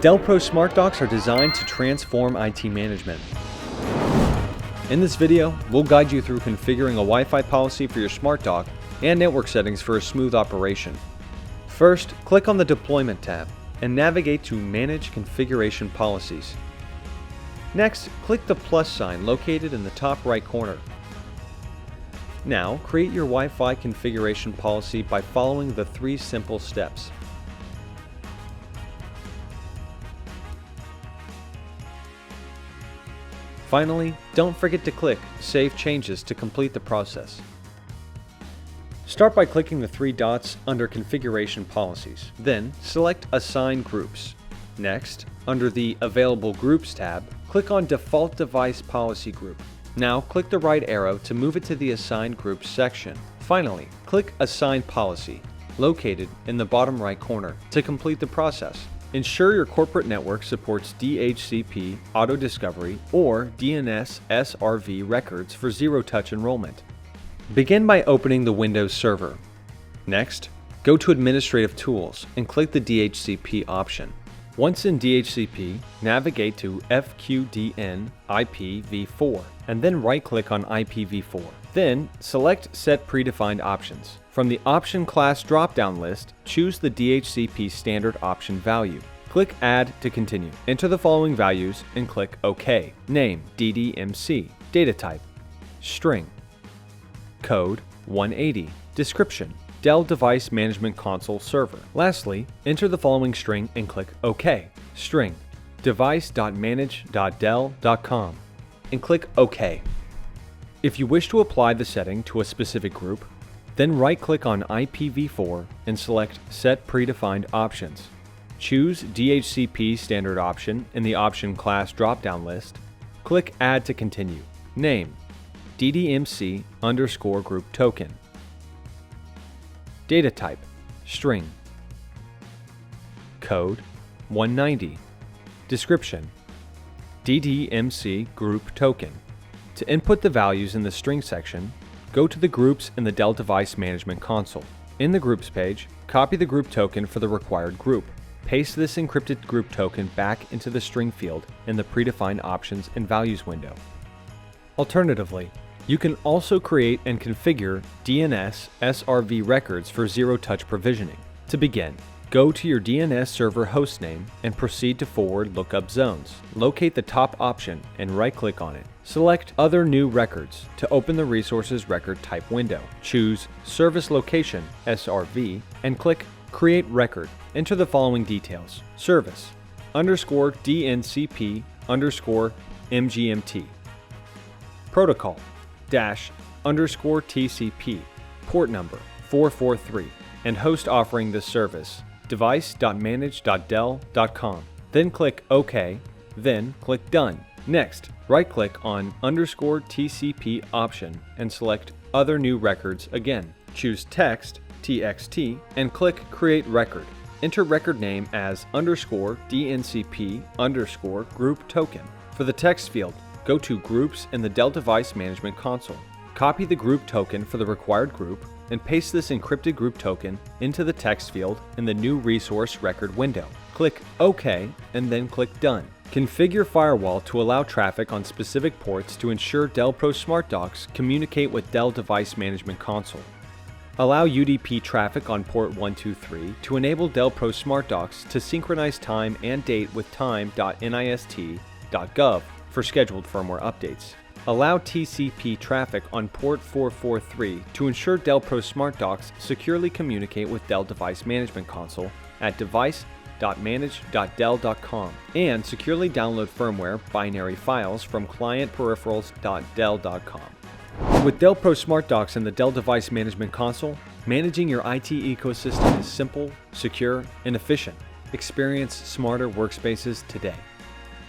Dell Pro Smart Docks are designed to transform IT management. In this video, we'll guide you through configuring a Wi-Fi policy for your smart dock and network settings for a smooth operation. First, click on the Deployment tab and navigate to Manage Configuration Policies. Next, click the plus sign located in the top right corner. Now, create your Wi-Fi configuration policy by following the 3 simple steps. Finally, don't forget to click Save Changes to complete the process. Start by clicking the 3 dots under Configuration Policies. Then, select Assign Groups. Next, under the Available Groups tab, click on Default Device Policy Group. Now, click the right arrow to move it to the Assigned Groups section. Finally, click Assign Policy, located in the bottom right corner, to complete the process. Ensure your corporate network supports DHCP Auto Discovery or DNS SRV Records for zero-touch enrollment. Begin by opening the Windows server. Next, go to Administrative Tools and click the DHCP option. Once in DHCP, navigate to FQDN IPv4 and then right-click on IPv4. Then, select Set Predefined Options. From the Option Class drop-down list, choose the DHCP Standard Option value. Click Add to continue. Enter the following values and click OK. Name DDMC. Data type String. Code 180. Description Dell Device Management Console Server. Lastly, enter the following string and click OK. String device.manage.dell.com and click OK. If you wish to apply the setting to a specific group, then right-click on IPv4 and select Set Predefined Options. Choose DHCP Standard Option in the Option Class drop-down list. Click Add to continue. Name DDMC_group token. Data type String. Code 190. Description DDMC group token. To input the values in the string section, go to the Groups in the Dell Device Management Console. In the Groups page, copy the group token for the required group. Paste this encrypted group token back into the string field in the Predefined Options and Values window. Alternatively, you can also create and configure DNS SRV Records for zero-touch provisioning. To begin, go to your DNS server hostname and proceed to Forward Lookup Zones. Locate the top option and right-click on it. Select Other New Records to open the Resources Record Type window. Choose Service Location SRV and click Create Record. Enter the following details: Service _DNCP_MGMT, Protocol --TCP, port number 443, and host offering this service, device.manage.dell.com. Then click OK, then click Done. Next, right-click on _TCP option and select Other New Records again. Choose Text, TXT, and click Create Record. Enter record name as _DNCP_group token. For the text field, go to Groups in the Dell Device Management Console. Copy the group token for the required group and paste this encrypted group token into the text field in the New Resource Record window. Click OK and then click Done. Configure Firewall to allow traffic on specific ports to ensure Dell Pro Smart Docks communicate with Dell Device Management Console. Allow UDP traffic on port 123 to enable Dell Pro Smart Docks to synchronize time and date with time.nist.gov for scheduled firmware updates. Allow TCP traffic on port 443 to ensure Dell Pro Smart Docks securely communicate with Dell Device Management Console at device.manage.dell.com and securely download firmware binary files from clientperipherals.dell.com. With Dell Pro Smart Docks and the Dell Device Management Console, managing your IT ecosystem is simple, secure, and efficient. Experience smarter workspaces today.